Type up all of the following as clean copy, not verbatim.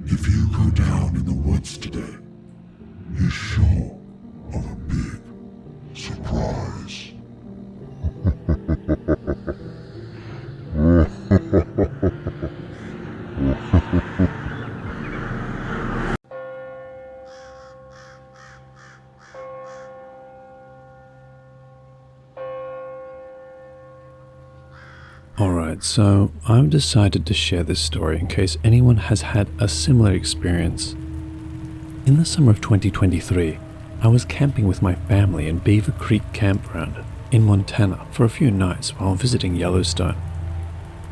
If you go down in the woods today, you're sure of a big surprise. Alright, so I've decided to share this story in case anyone has had a similar experience. In the summer of 2023, I was camping with my family in Beaver Creek Campground in Montana for a few nights while visiting Yellowstone.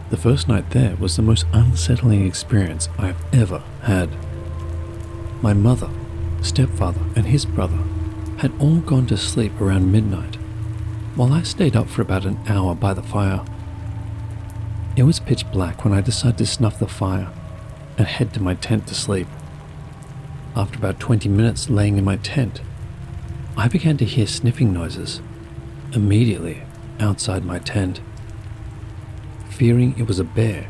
The first night there was the most unsettling experience I've ever had. My mother, stepfather, and his brother had all gone to sleep around midnight, while I stayed up for about an hour by the fire. It was pitch black when I decided to snuff the fire and head to my tent to sleep. After about 20 minutes laying in my tent, I began to hear sniffing noises immediately outside my tent. Fearing it was a bear,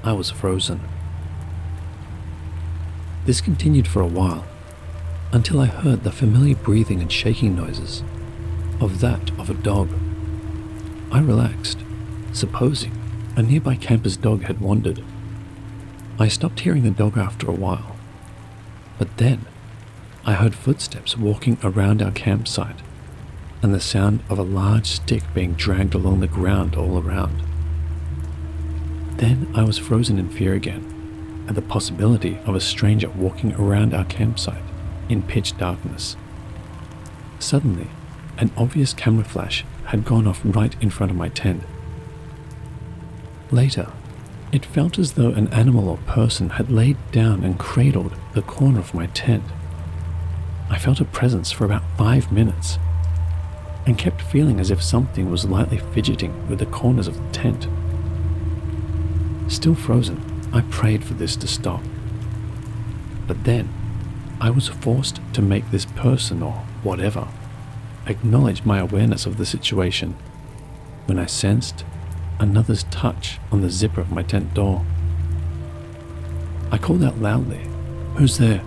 I was frozen. This continued for a while until I heard the familiar breathing and shaking noises of that of a dog. I relaxed, supposing a nearby camper's dog had wandered. I stopped hearing the dog after a while, but then I heard footsteps walking around our campsite and the sound of a large stick being dragged along the ground all around. Then I was frozen in fear again at the possibility of a stranger walking around our campsite in pitch darkness. Suddenly, an obvious camera flash had gone off right in front of my tent. Later, it felt as though an animal or person had laid down and cradled the corner of my tent. I felt a presence for about 5 minutes and kept feeling as if something was lightly fidgeting with the corners of the tent. Still frozen, I prayed for this to stop. But then, I was forced to make this person or whatever acknowledge my awareness of the situation when I sensed another's touch on the zipper of my tent door. I called out loudly, "Who's there?"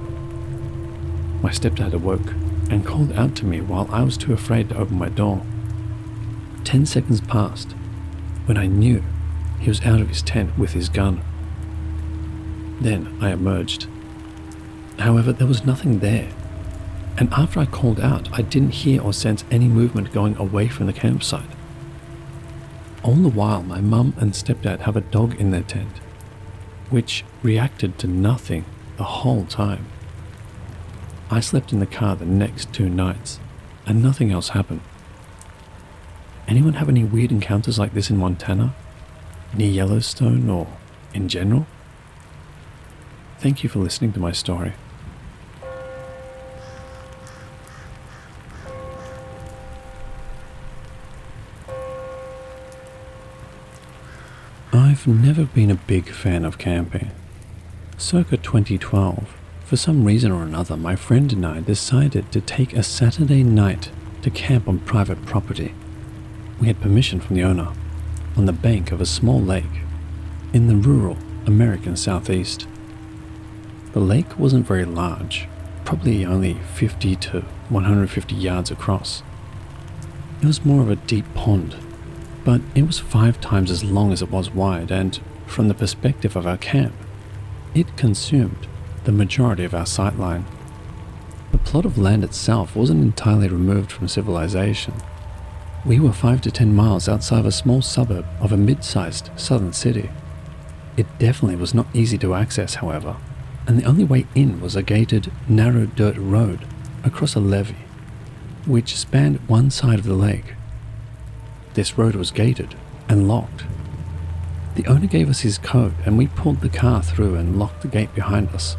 My stepdad awoke and called out to me while I was too afraid to open my door. 10 seconds passed when I knew he was out of his tent with his gun. Then I emerged. However, there was nothing there, and after I called out, I didn't hear or sense any movement going away from the campsite. All the while, my mum and stepdad have a dog in their tent, which reacted to nothing the whole time. I slept in the car the next 2 nights, and nothing else happened. Anyone have any weird encounters like this in Montana, near Yellowstone, or in general? Thank you for listening to my story. I've never been a big fan of camping. Circa 2012, for some reason or another, my friend and I decided to take a Saturday night to camp on private property. We had permission from the owner, on the bank of a small lake in the rural American Southeast. The lake wasn't very large, probably only 50 to 150 yards across. It was more of a deep pond, but it was 5 times as long as it was wide, and from the perspective of our camp, it consumed the majority of our sightline. The plot of land itself wasn't entirely removed from civilization. We were 5 to 10 miles outside of a small suburb of a mid-sized southern city. It definitely was not easy to access, however, and the only way in was a gated, narrow dirt road across a levee, which spanned one side of the lake. This road was gated and locked. The owner gave us his code and we pulled the car through and locked the gate behind us.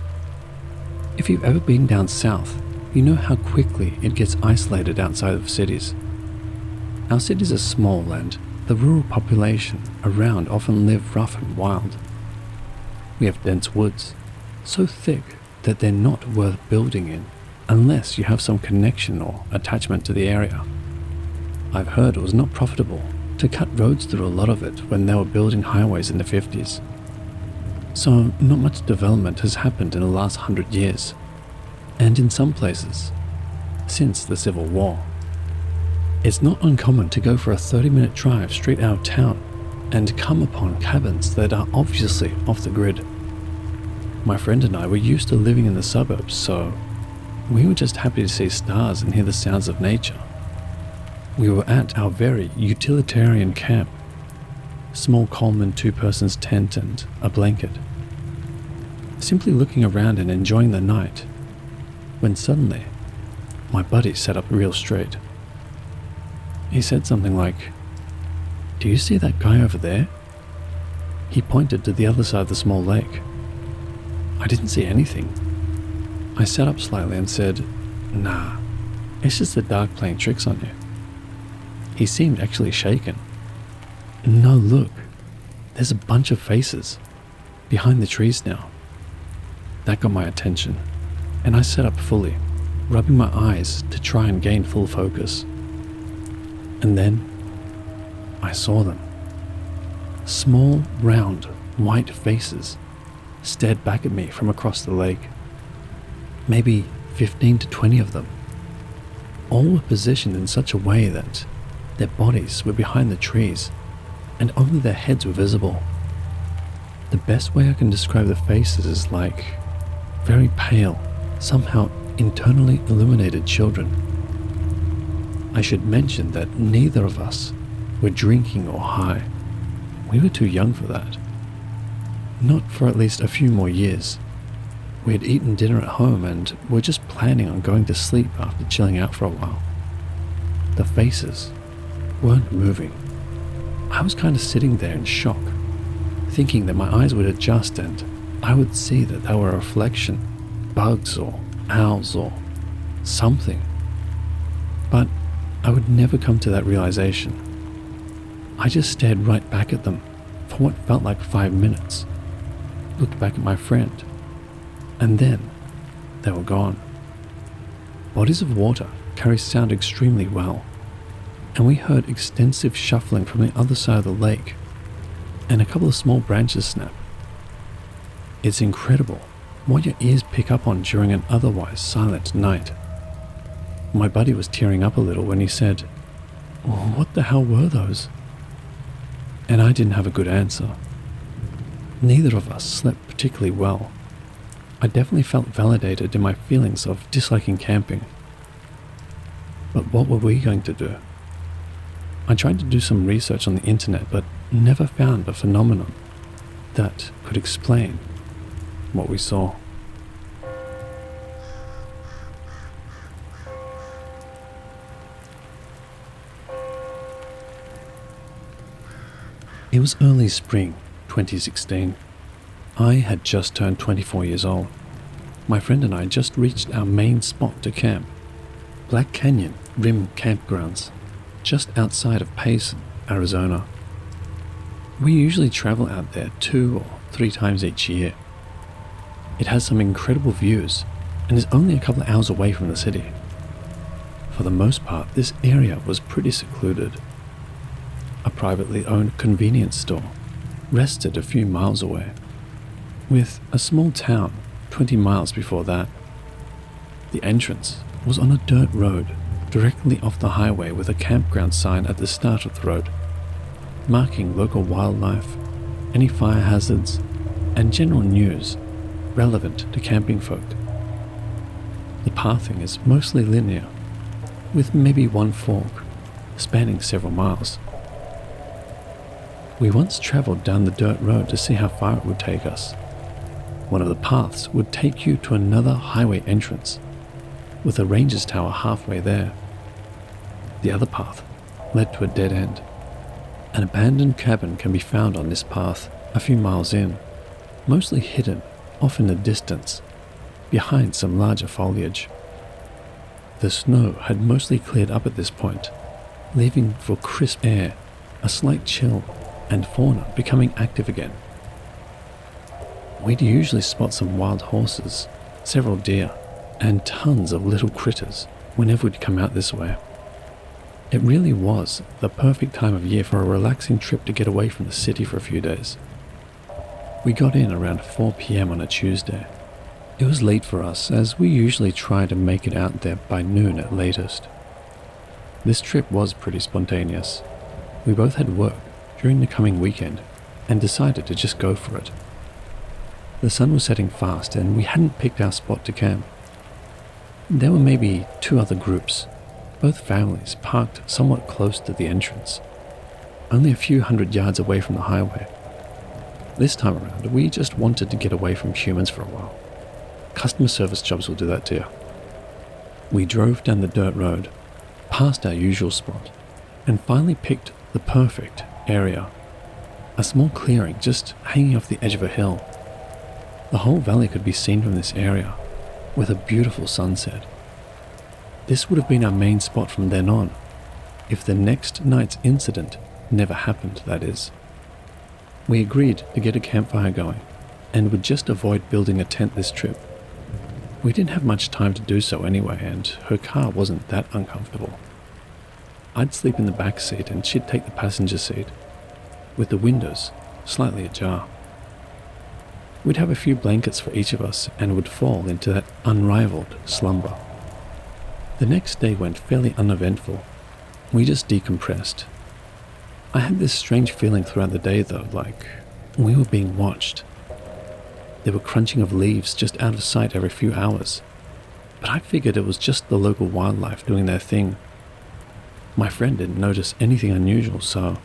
If you've ever been down south, you know how quickly it gets isolated outside of cities. Our cities are small and the rural population around often live rough and wild. We have dense woods, so thick that they're not worth building in unless you have some connection or attachment to the area. I've heard it was not profitable to cut roads through a lot of it when they were building highways in the 50s. so not much development has happened in the last 100 years, and in some places, since the Civil War. It's not uncommon to go for a 30-minute drive straight out of town and come upon cabins that are obviously off the grid. My friend and I were used to living in the suburbs, so we were just happy to see stars and hear the sounds of nature. We were at our very utilitarian camp, small Coleman 2-person's tent and a blanket, simply looking around and enjoying the night, when suddenly my buddy sat up real straight. He said something like, "Do you see that guy over there?" He pointed to the other side of the small lake. I didn't see anything. I sat up slightly and said, "Nah, it's just the dark playing tricks on you." He seemed actually shaken. "No, look, there's a bunch of faces behind the trees now." That got my attention, and I sat up fully, rubbing my eyes to try and gain full focus. And then I saw them. Small, round, white faces stared back at me from across the lake. Maybe 15 to 20 of them. All were positioned in such a way that their bodies were behind the trees and only their heads were visible. The best way I can describe the faces is like very pale, somehow internally illuminated children. I should mention that neither of us were drinking or high. We were too young for that. Not for at least a few more years. We had eaten dinner at home and were just planning on going to sleep after chilling out for a while. The faces weren't moving. I was kind of sitting there in shock, thinking that my eyes would adjust and I would see that they were a reflection, bugs or owls or something. But I would never come to that realization. I just stared right back at them for what felt like 5 minutes, looked back at my friend, and then they were gone. Bodies of water carry sound extremely well, and we heard extensive shuffling from the other side of the lake, and a couple of small branches snap. It's incredible what your ears pick up on during an otherwise silent night. My buddy was tearing up a little when he said, "What the hell were those?" And I didn't have a good answer. Neither of us slept particularly well. I definitely felt validated in my feelings of disliking camping. But what were we going to do? I tried to do some research on the internet but never found a phenomenon that could explain what we saw. It was early spring 2016. I had just turned 24 years old. My friend and I just reached our main spot to camp, Black Canyon Rim Campgrounds, just outside of Payson, Arizona. We usually travel out there 2 or 3 times each year. It has some incredible views and is only a couple of hours away from the city. For the most part, this area was pretty secluded. A privately owned convenience store rested a few miles away, with a small town 20 miles before that. The entrance was on a dirt road directly off the highway with a campground sign at the start of the road, marking local wildlife, any fire hazards, and general news relevant to camping folk. The pathing is mostly linear, with maybe one fork spanning several miles. We once traveled down the dirt road to see how far it would take us. One of the paths would take you to another highway entrance, with a ranger's tower halfway there. The other path led to a dead end. An abandoned cabin can be found on this path a few miles in, mostly hidden off in the distance, behind some larger foliage. The snow had mostly cleared up at this point, leaving for crisp air, a slight chill, and fauna becoming active again. We'd usually spot some wild horses, several deer, and tons of little critters whenever we'd come out this way. It really was the perfect time of year for a relaxing trip to get away from the city for a few days. We got in around 4 p.m. on a Tuesday. It was late for us, as we usually try to make it out there by noon at latest. This trip was pretty spontaneous. We both had work during the coming weekend and decided to just go for it. The sun was setting fast and we hadn't picked our spot to camp. There were maybe 2 other groups, both families parked somewhat close to the entrance, only a few hundred yards away from the highway. This time around, we just wanted to get away from humans for a while. Customer service jobs will do that to you. We drove down the dirt road, past our usual spot, and finally picked the perfect area. A small clearing just hanging off the edge of a hill. The whole valley could be seen from this area, with a beautiful sunset. This would have been our main spot from then on, if the next night's incident never happened, that is. We agreed to get a campfire going, and would just avoid building a tent this trip. We didn't have much time to do so anyway, and her car wasn't that uncomfortable. I'd sleep in the back seat and she'd take the passenger seat, with the windows slightly ajar. We'd have a few blankets for each of us and would fall into that unrivaled slumber. The next day went fairly uneventful. We just decompressed. I had this strange feeling throughout the day though, like we were being watched. There were crunching of leaves just out of sight every few hours, but I figured it was just the local wildlife doing their thing. My friend didn't notice anything unusual, so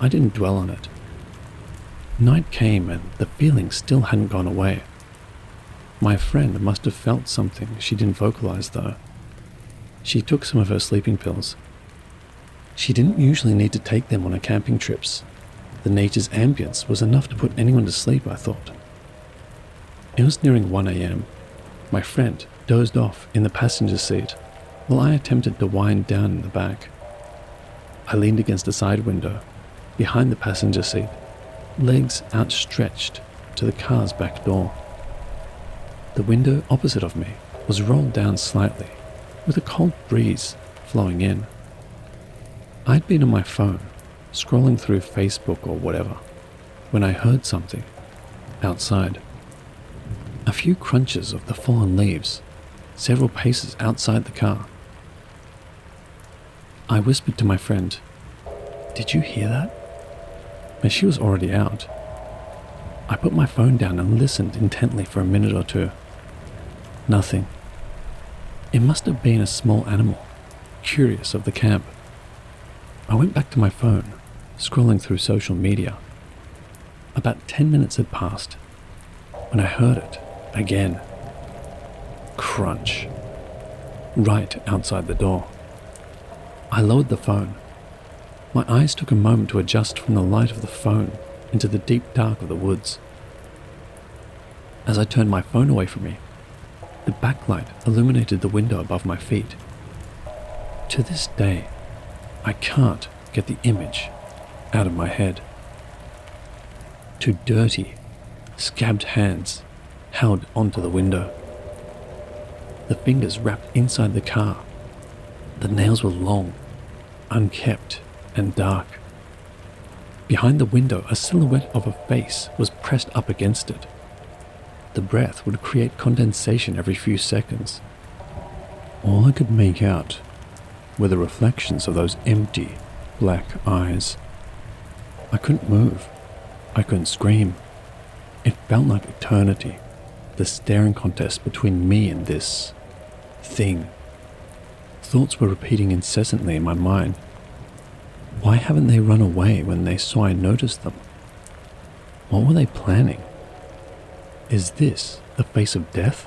I didn't dwell on it. Night came and the feeling still hadn't gone away. My friend must have felt something she didn't vocalize though. She took some of her sleeping pills. She didn't usually need to take them on her camping trips. The nature's ambience was enough to put anyone to sleep, I thought. It was nearing 1 a.m. My friend dozed off in the passenger seat while I attempted to wind down in the back. I leaned against the side window, behind the passenger seat, legs outstretched to the car's back door. The window opposite of me was rolled down slightly, with a cold breeze flowing in. I'd been on my phone, scrolling through Facebook or whatever, when I heard something outside. A few crunches of the fallen leaves, several paces outside the car. I whispered to my friend, "Did you hear that?" But she was already out. I put my phone down and listened intently for a minute or two. Nothing. It must have been a small animal, curious of the camp. I went back to my phone, scrolling through social media. About 10 minutes had passed when I heard it again. Crunch. Right outside the door. I lowered the phone. My eyes took a moment to adjust from the light of the phone into the deep dark of the woods. As I turned my phone away from me, the backlight illuminated the window above my feet. To this day, I can't get the image out of my head. 2 dirty, scabbed hands held onto the window. The fingers wrapped inside the car. The nails were long, unkempt, and dark. Behind the window, a silhouette of a face was pressed up against it. The breath would create condensation every few seconds. All I could make out were the reflections of those empty, black eyes. I couldn't move. I couldn't scream. It felt like eternity, the staring contest between me and this thing. Thoughts were repeating incessantly in my mind. Why haven't they run away when they saw I noticed them? What were they planning? Is this the face of death?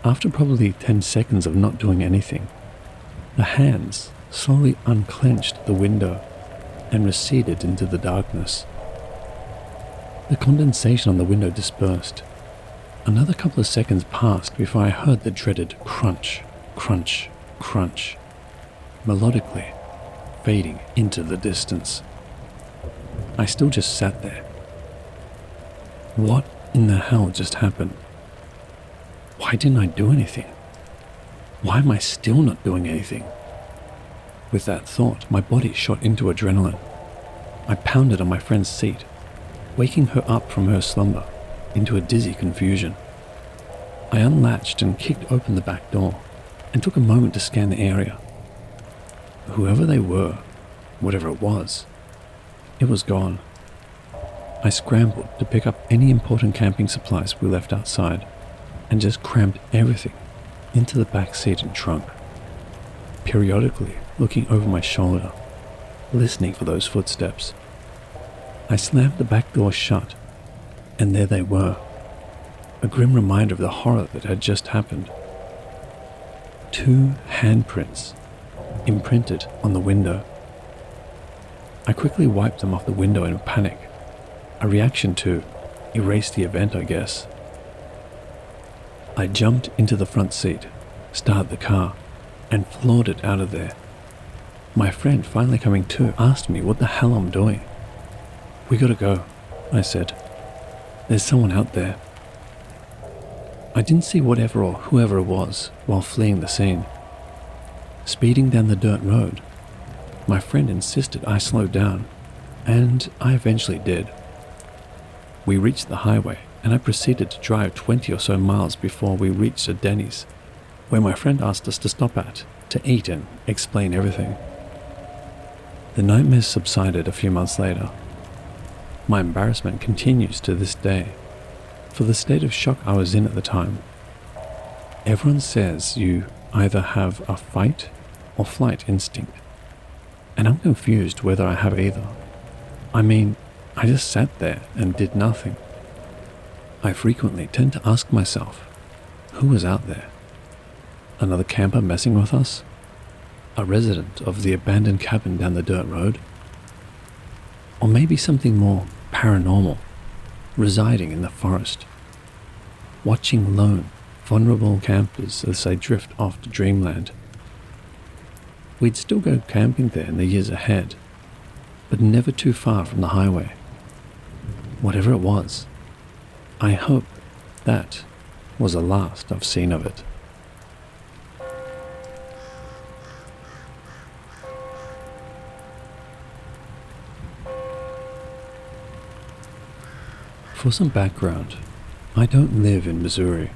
After probably 10 seconds of not doing anything, the hands slowly unclenched the window and receded into the darkness. The condensation on the window dispersed. Another couple of seconds passed before I heard the dreaded crunch, crunch, crunch, melodically fading into the distance. I still just sat there. What in the hell just happened? Why didn't I do anything? Why am I still not doing anything? With that thought, my body shot into adrenaline. I pounded on my friend's seat. waking her up from her slumber into a dizzy confusion. I unlatched and kicked open the back door and took a moment to scan the area. Whoever they were, whatever it was gone. I scrambled to pick up any important camping supplies we left outside and just crammed everything into the back seat and trunk, periodically looking over my shoulder, listening for those footsteps. I slammed the back door shut, and there they were, a grim reminder of the horror that had just happened. 2 handprints imprinted on the window. I quickly wiped them off the window in a panic, a reaction to erase the event, I guess. I jumped into the front seat, started the car, and floored it out of there. My friend, finally coming to, asked me what the hell I'm doing. "We gotta go," I said. "There's someone out there." I didn't see whatever or whoever it was while fleeing the scene. Speeding down the dirt road, my friend insisted I slow down, and I eventually did. We reached the highway, and I proceeded to drive 20 or so miles before we reached a Denny's, where my friend asked us to stop at to eat and explain everything. The nightmares subsided a few months later. My embarrassment continues to this day for the state of shock I was in at the time. Everyone says you either have a fight or flight instinct, and I'm confused whether I have either. I mean, I just sat there and did nothing. I frequently tend to ask myself, who was out there? Another camper messing with us? A resident of the abandoned cabin down the dirt road? Or maybe something more paranormal, residing in the forest, watching lone, vulnerable campers as they drift off to dreamland. We'd still go camping there in the years ahead, but never too far from the highway. Whatever it was, I hope that was the last I've seen of it. For some background, I don't live in Missouri,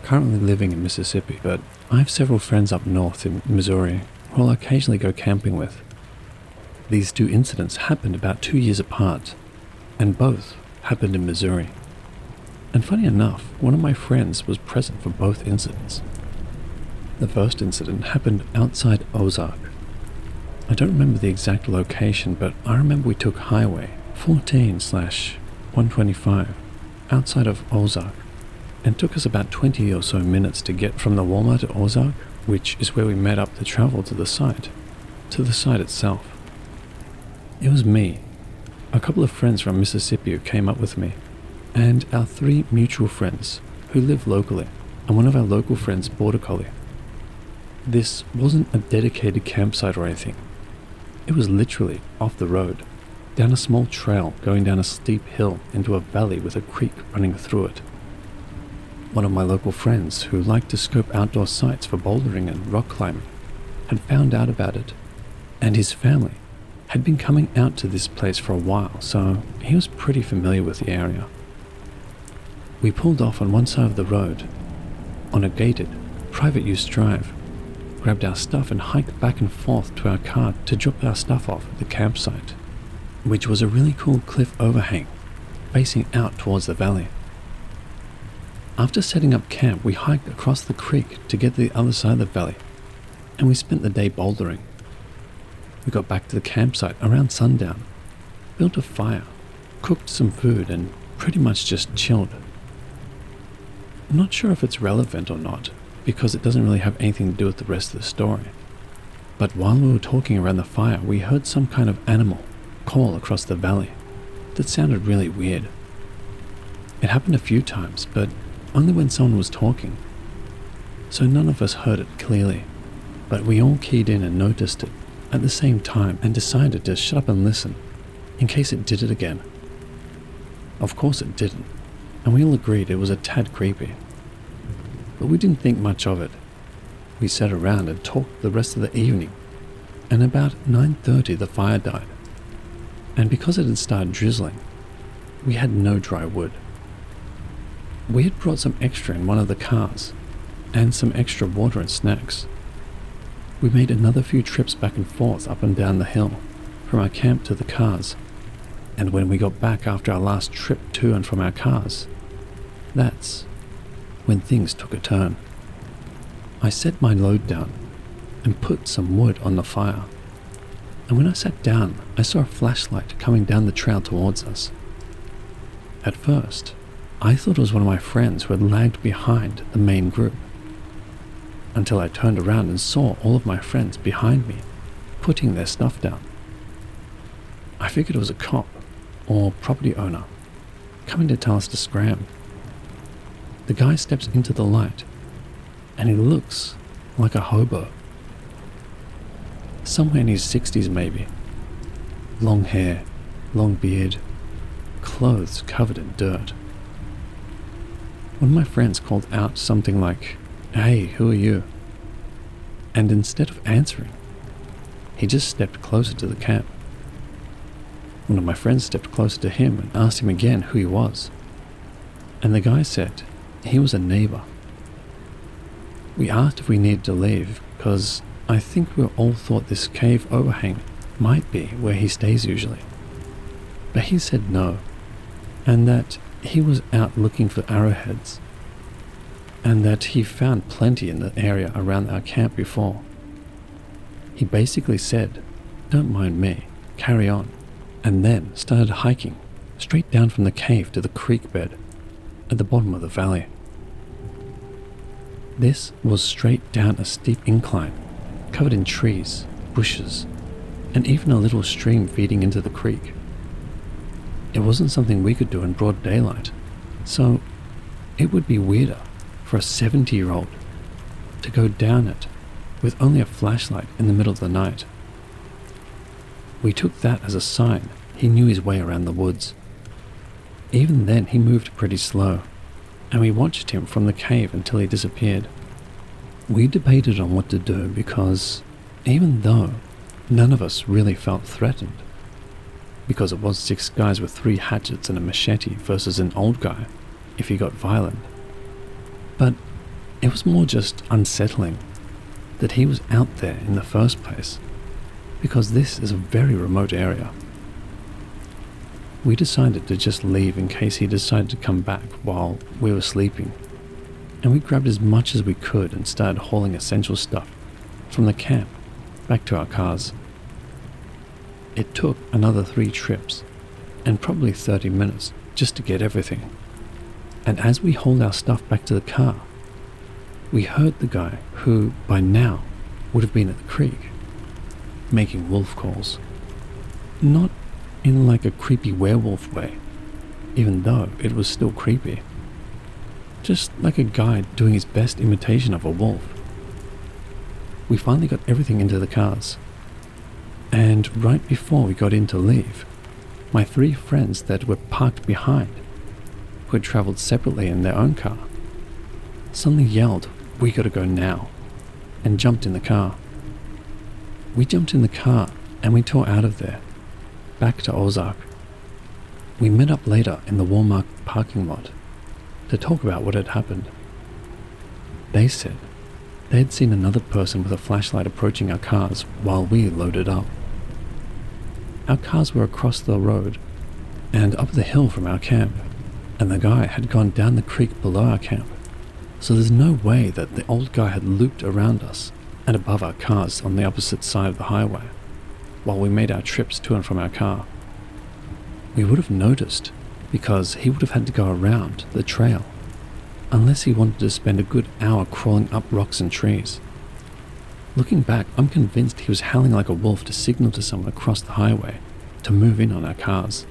currently living in Mississippi, but I have several friends up north in Missouri who I'll occasionally go camping with. These 2 incidents happened about 2 years apart, and both happened in Missouri. And funny enough, one of my friends was present for both incidents. The first incident happened outside Ozark. I don't remember the exact location, but I remember we took Highway 14/125 outside of Ozark, and took us about 20 or so minutes to get from the Walmart to Ozark, which is where we met up to travel to the site itself. It was me, a couple of friends from Mississippi who came up with me, and our 3 mutual friends who live locally, and one of our local friends, Border Collie. This wasn't a dedicated campsite or anything. It was literally off the road, down a small trail going down a steep hill into a valley with a creek running through it. One of my local friends who liked to scope outdoor sites for bouldering and rock climbing had found out about it, and his family had been coming out to this place for a while, so he was pretty familiar with the area. We pulled off on one side of the road, on a gated, private use drive, grabbed our stuff and hiked back and forth to our car to drop our stuff off at the campsite, which was a really cool cliff overhang facing out towards the valley. After setting up camp, we hiked across the creek to get to the other side of the valley, and we spent the day bouldering. We got back to the campsite around sundown, built a fire, cooked some food, and pretty much just chilled. I'm not sure if it's relevant or not, because it doesn't really have anything to do with the rest of the story. But while we were talking around the fire, we heard some kind of animal call across the valley that sounded really weird. It happened a few times, but only when someone was talking, so none of us heard it clearly, but we all keyed in and noticed it at the same time and decided to shut up and listen in case it did it again. Of course it didn't, and we all agreed it was a tad creepy, but we didn't think much of it. We sat around and talked the rest of the evening, and about 9:30 the fire died, and because it had started drizzling, we had no dry wood. We had brought some extra in one of the cars, and some extra water and snacks. We made another few trips back and forth up and down the hill, from our camp to the cars, and when we got back after our last trip to and from our cars, that's when things took a turn. I set my load down and put some wood on the fire, and when I sat down, I saw a flashlight coming down the trail towards us. At first, I thought it was one of my friends who had lagged behind the main group, until I turned around and saw all of my friends behind me, putting their stuff down. I figured it was a cop or property owner coming to tell us to scram. The guy steps into the light, and he looks like a hobo. Somewhere in his 60s maybe. Long hair, long beard, clothes covered in dirt. One of my friends called out something like, "Hey, who are you?" And instead of answering, he just stepped closer to the camp. One of my friends stepped closer to him and asked him again who he was. And the guy said he was a neighbor. We asked if we needed to leave because I think we all thought this cave overhang might be where he stays usually. But he said no, and that he was out looking for arrowheads, and that he found plenty in the area around our camp before. He basically said, "Don't mind me, carry on," and then started hiking straight down from the cave to the creek bed at the bottom of the valley. This was straight down a steep incline, covered in trees, bushes, and even a little stream feeding into the creek. It wasn't something we could do in broad daylight, so it would be weirder for a 70-year-old to go down it with only a flashlight in the middle of the night. We took that as a sign he knew his way around the woods. Even then, he moved pretty slow, and we watched him from the cave until he disappeared. We debated on what to do because, even though none of us really felt threatened, because it was 6 guys with 3 hatchets and a machete versus an old guy if he got violent, but it was more just unsettling that he was out there in the first place, because this is a very remote area. We decided to just leave in case he decided to come back while we were sleeping, and we grabbed as much as we could and started hauling essential stuff from the camp back to our cars. It took another 3 trips and probably 30 minutes just to get everything, and as we hauled our stuff back to the car, we heard the guy who by now would have been at the creek making wolf calls. Not in like a creepy werewolf way, even though it was still creepy. Just like a guy doing his best imitation of a wolf. We finally got everything into the cars, and right before we got in to leave, my 3 friends that were parked behind, who had traveled separately in their own car, suddenly yelled, "We gotta go now," and jumped in the car. We jumped in the car and we tore out of there, back to Ozark. We met up later in the Walmart parking lot to talk about what had happened. They said they had seen another person with a flashlight approaching our cars while we loaded up. Our cars were across the road and up the hill from our camp, and the guy had gone down the creek below our camp, so there's no way that the old guy had looped around us and above our cars on the opposite side of the highway while we made our trips to and from our car. We would have noticed because he would have had to go around the trail unless he wanted to spend a good hour crawling up rocks and trees. Looking back, I'm convinced he was howling like a wolf to signal to someone across the highway to move in on our cars.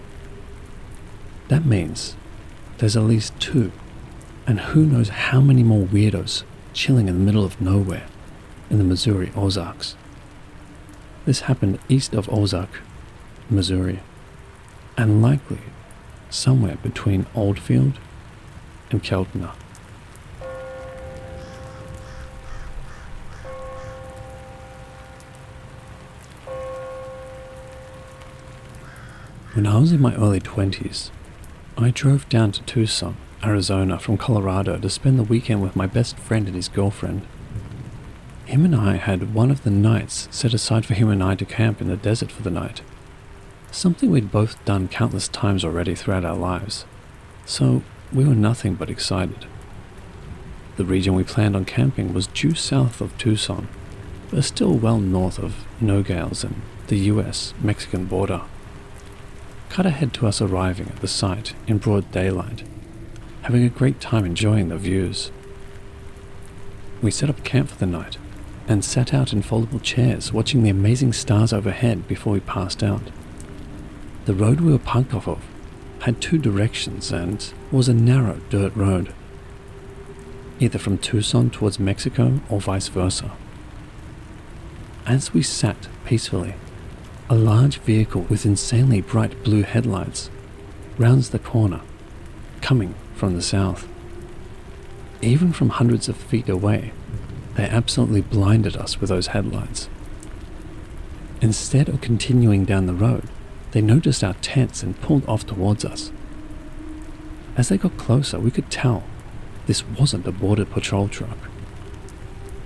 That means there's at least 2, and who knows how many more weirdos chilling in the middle of nowhere in the Missouri Ozarks. This happened east of Ozark, Missouri, and likely somewhere between Oldfield and Keltner. When I was in my early 20s, I drove down to Tucson, Arizona from Colorado to spend the weekend with my best friend and his girlfriend. Him and I had one of the nights set aside for him and I to camp in the desert for the night. Something we'd both done countless times already throughout our lives, so we were nothing but excited. The region we planned on camping was due south of Tucson, but still well north of Nogales and the US-Mexican border. Cut ahead to us arriving at the site in broad daylight, having a great time enjoying the views. We set up camp for the night and sat out in foldable chairs watching the amazing stars overhead before we passed out. The road we were parked off of had two directions and was a narrow dirt road, either from Tucson towards Mexico or vice versa. As we sat peacefully, a large vehicle with insanely bright blue headlights rounds the corner, coming from the south. Even from hundreds of feet away, they absolutely blinded us with those headlights. Instead of continuing down the road, they noticed our tents and pulled off towards us. As they got closer, we could tell this wasn't a border patrol truck.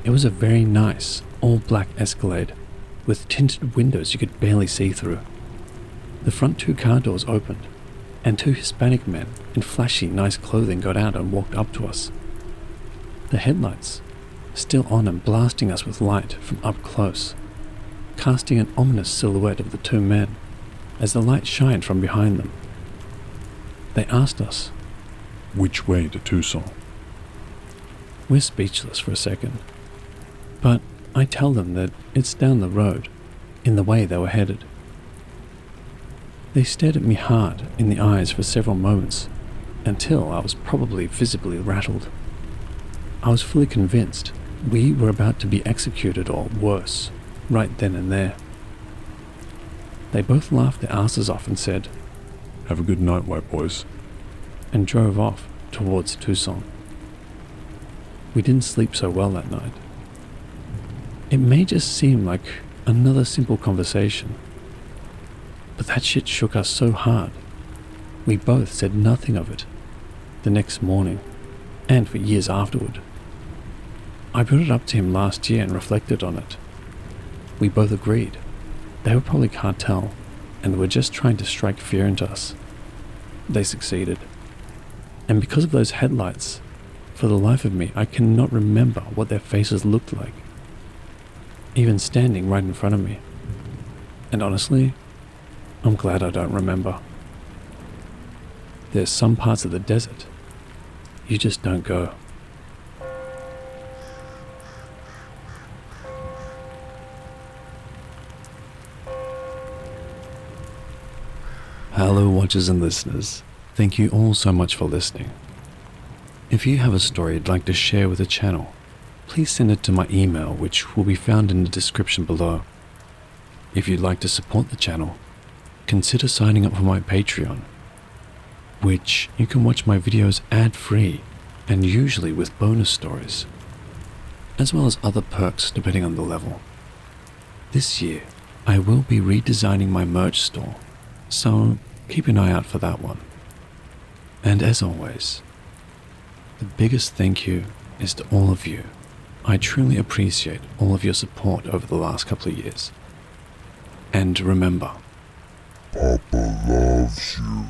It was a very nice, all-black Escalade with tinted windows you could barely see through. The front two car doors opened, and two Hispanic men in flashy, nice clothing got out and walked up to us. The headlights, still on and blasting us with light from up close, casting an ominous silhouette of the two men as the light shined from behind them. They asked us, "Which way to Tucson?" We're speechless for a second, but I tell them that it's down the road, in the way they were headed. They stared at me hard in the eyes for several moments, until I was probably visibly rattled. I was fully convinced we were about to be executed or worse, right then and there. They both laughed their asses off and said, "Have a good night, white boys," and drove off towards Tucson. We didn't sleep so well that night. It may just seem like another simple conversation, but that shit shook us so hard, we both said nothing of it the next morning, and for years afterward. I brought it up to him last year and reflected on it. We both agreed they were probably cartel, and were just trying to strike fear into us. They succeeded. And because of those headlights, for the life of me, I cannot remember what their faces looked like, even standing right in front of me. And honestly, I'm glad I don't remember. There's some parts of the desert you just don't go. Hello watchers and listeners, thank you all so much for listening. If you have a story you'd like to share with the channel, please send it to my email, which will be found in the description below. If you'd like to support the channel, consider signing up for my Patreon, which you can watch my videos ad-free and usually with bonus stories, as well as other perks depending on the level. This year, I will be redesigning my merch store, so keep an eye out for that one. And as always, the biggest thank you is to all of you. I truly appreciate all of your support over the last couple of years. And remember, Papa loves you.